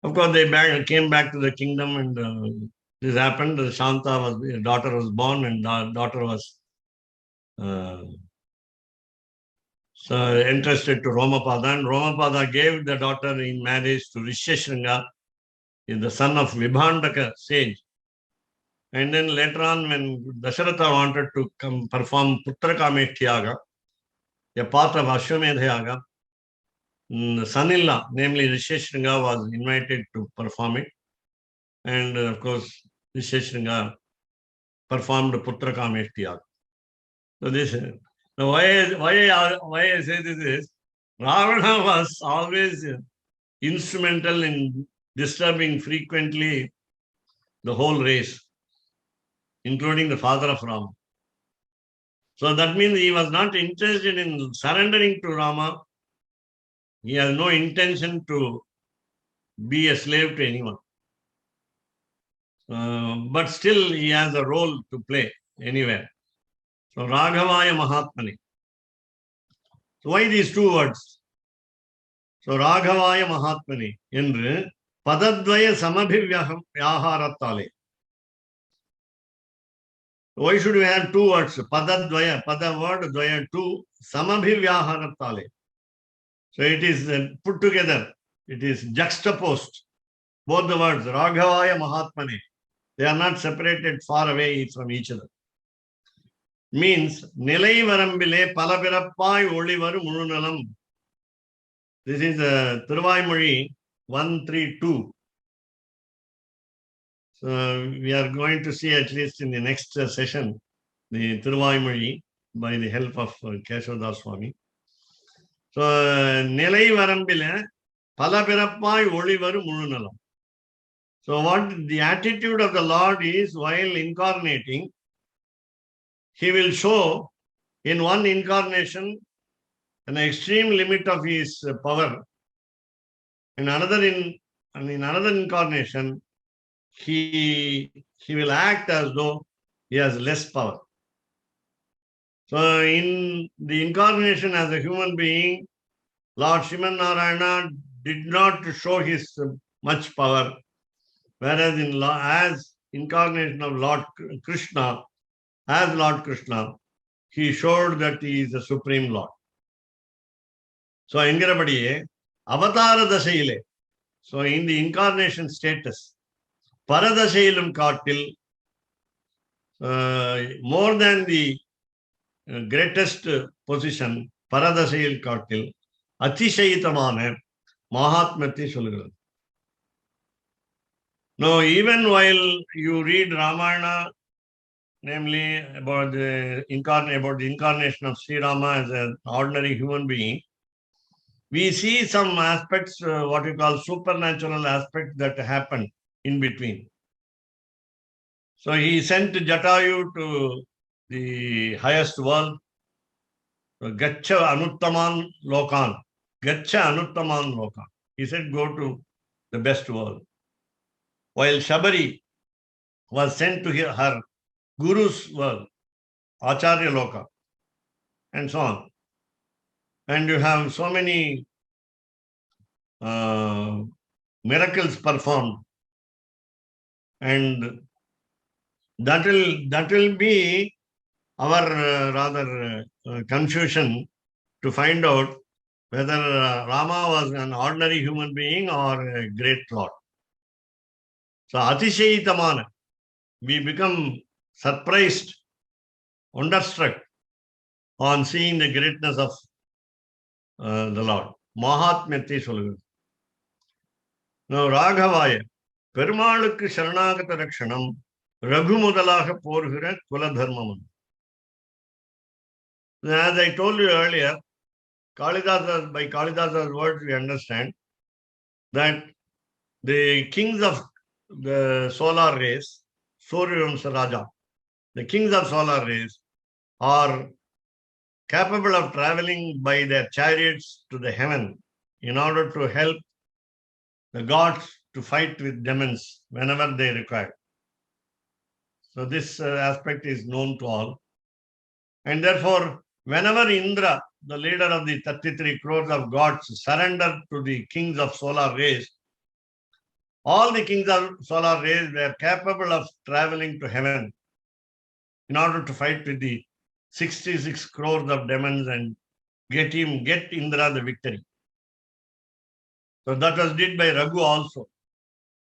Of course, they came back to the kingdom, and this happened. Shanta daughter was born, and daughter was entrusted to Romapada, and Romapada gave the daughter in marriage to Risheshringa, the son of Vibhandaka sage. And then later on, when Dasharatha wanted to come perform Putrakamesh Yaga, a part of Ashwamedha Yaga, son-in-law, namely Risheshringa, was invited to perform it. And of course, Risheshringa performed Putrakamesh Yaga. So this, why I say this is, Ravana was always instrumental in disturbing frequently the whole race, including the father of Rama. So that means he was not interested in surrendering to Rama. He has no intention to be a slave to anyone. But still he has a role to play anywhere. So Raghavaya Mahatmane. So why these two words? So Raghavaya Mahatmane endru Padadvaya Samabhivyaharattale. Why should we have two words? Padadvaya, pada word, dvaya two, Samabhivyaharattale. So it is put together, it is juxtaposed. Both the words, Raghavaya Mahatmane, they are not separated far away from each other. Means, Nilai Varambile Palapirappai Olivaru Murunalam. This is Thiruvaimozhi 132. So we are going to see at least in the next session, the Thiruvaimozhi by the help of Keshavdas Swami. So, Nilai Varambile Palapirappai Olivaru Murunalam. So what the attitude of the Lord is, while incarnating, he will show in one incarnation an extreme limit of his power. In another incarnation, he will act as though he has less power. So in the incarnation as a human being, Lord Sriman Narayana did not show his much power, whereas as incarnation of Lord Krishna, as Lord Krishna, he showed that he is the Supreme Lord. So engrabadiye avatara dasayile, so in the incarnation status, paradasayilum kaattil, more than the greatest position, paradasayil kaattil, atishayitamana mahatmyate solluகிறது. Now, even while you read Ramayana, namely about the incarnation of Sri Rama as an ordinary human being, we see some aspects, what we call supernatural aspects that happen in between. So he sent Jatayu to the highest world, Gacha Anuttaman Lokan. Gacha Anuttaman Lokan. He said, go to the best world. While Shabari was sent to her Guru's world, Acharya Loka, and so on. And you have so many miracles performed, and that will be our rather confusion to find out whether Rama was an ordinary human being or a great Lord. So Atishayitamana, we become surprised, wonderstruck on seeing the greatness of the Lord. Mahatmyate solluகிறது. Now Raghavaya, Perumalukku Sharanagata Rakshanam, Raghu Mudalaga Porhira Kula Dharmam. As I told you earlier, by Kalidasa's words, we understand that the kings of the solar race, Suryavamsa Raja, the kings of solar race are capable of traveling by their chariots to the heaven in order to help the gods to fight with demons whenever they require. So this aspect is known to all. And therefore, whenever Indra, the leader of the 33 crores of gods, surrendered to the kings of solar race, all the kings of solar race were capable of traveling to heaven in order to fight with the 66 crores of demons and get Indra the victory. So that was did by Raghu also.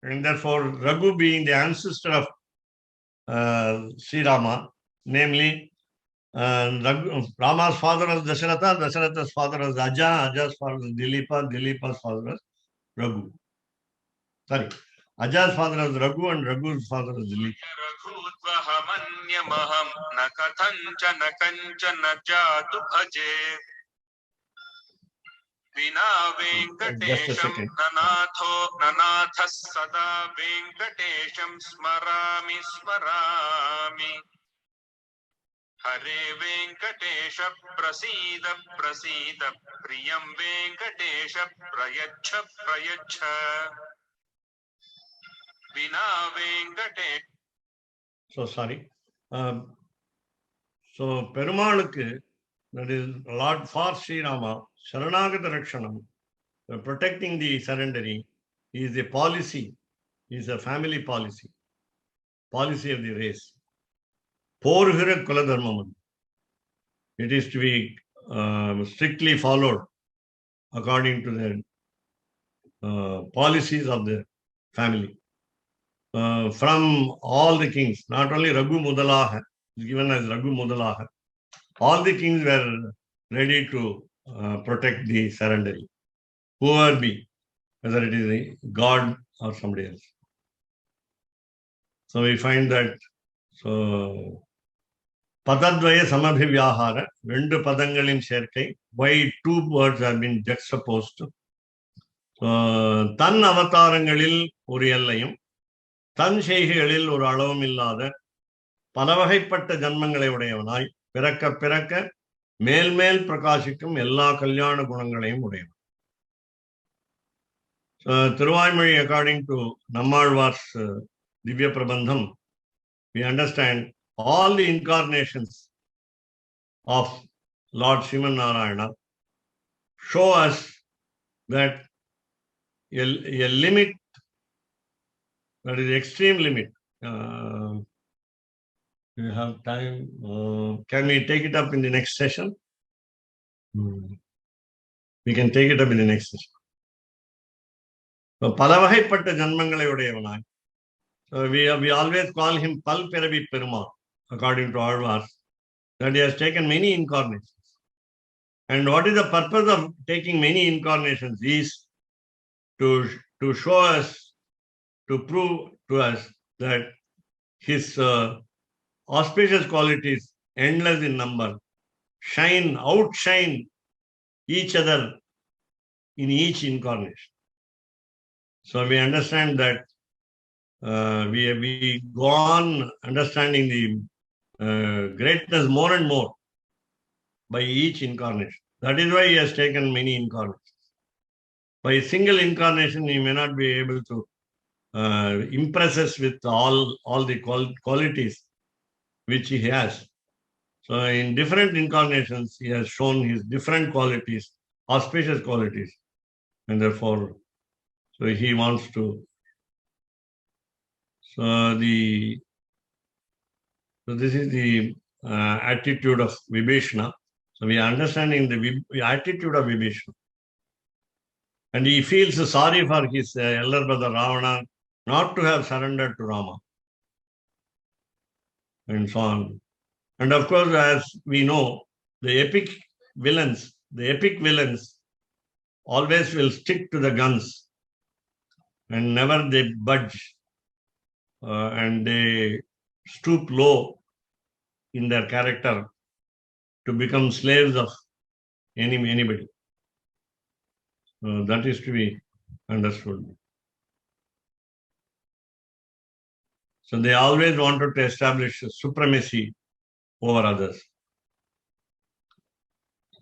And therefore, Raghu being the ancestor of Sri Rama, namely Rama's father was Dasharatha, Dasharatha's father was Aja, Aja's father was Dilipa, Dilipa's father was Raghu. Sorry, Aja's father was Raghu and Raghu's father was Dilipa. Just a second. Nanatha sada venkatesham smarami. Hare Venkatesha prasida priyam Venkatesha prayacha vina Venkatesha. So sorry. So Perumalukku, that is Lord for Sri Rama, Sharanagata Rakshanam, protecting the surrendering, is a policy, is a family policy of the race. Porhira Kuladharmam. It is to be strictly followed according to the policies of the family. From all the kings, not only Raghu Mudalaha, given as Raghu Mudalaha, all the kings were ready to protect the surrendering, whoever be, whether it is a god or somebody else. So we find that, so Padadvaya Samabhivyahara, rendu padangalin serkai, why two words have been juxtaposed. Tan avatarangalil uriyallayum, தன் செய்கைகளில் ஒரு அளவும் இல்லாத பல வகைப்பட்ட ஜன்மங்களை உடையவனாய் பிறக்க பிறக்க மேல் மேல் பிரகாசிக்கும் எல்லா கல்யாண குணங்களையும் உடையவன். Thiruvaimozhi, according to Nammalvar's Divya Prabandham, we understand all the incarnations of Lord Sriman Narayana show us that a limit, that is extreme limit. We have time. Can we take it up in the next session? We can take it up in the next session. பல வகைப்பட்ட ஜன்மங்களை உடையவனாய். So we always call him Pal Piravi Perumal, according to Alvars, that he has taken many incarnations. And what is the purpose of taking many incarnations is to show us, to prove to us that his auspicious qualities, endless in number, outshine each other in each incarnation. So we understand that we go on understanding the greatness more and more by each incarnation. That is why he has taken many incarnations. By a single incarnation, he may not be able to impress us with all the qualities which he has. So in different incarnations, he has shown his different qualities, auspicious qualities, and therefore, so he wants to. So this is the attitude of Vibhishana. So we are understanding the attitude of Vibhishana. And he feels sorry for his elder brother Ravana not to have surrendered to Rama. And so on. And of course, as we know, the epic villains always will stick to the guns and never they budge. And they stoop low in their character to become slaves of anybody. That is to be understood. So they always wanted to establish supremacy over others.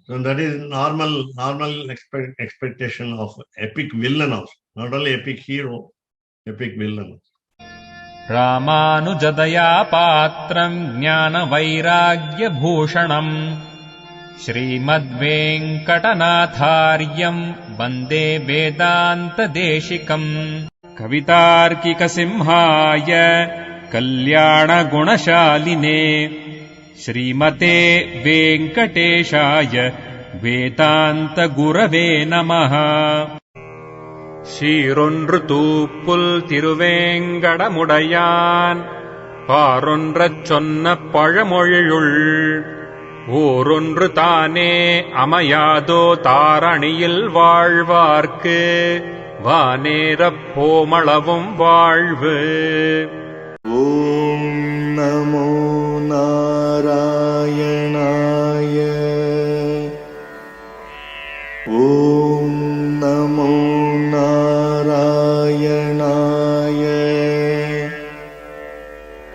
So that is normal expectation of epic villain also. Not only epic hero, epic villain also. रामानुजदया पात्रम् ज्ञानवैराग्यभूषणम् श्रीमद्वेङ्कटनाथार्यम् वन्दे वेदान्तदेशिकम् कवितार्किकसिंहाय कल्याणगुणशालिने श्रीमते वेङ्कटेशाय वेदान्तगुरवे नमः. சீரொன்று தூப்புல் திருவேங்கடமுடையான் பாரொன்றச் சொன்ன பழமொழியுள் ஓரொன்று தானே அமையாதோ தாரணியில் வாழ்வார்க்கு வானேரப் போமளவும் வாழ்வு.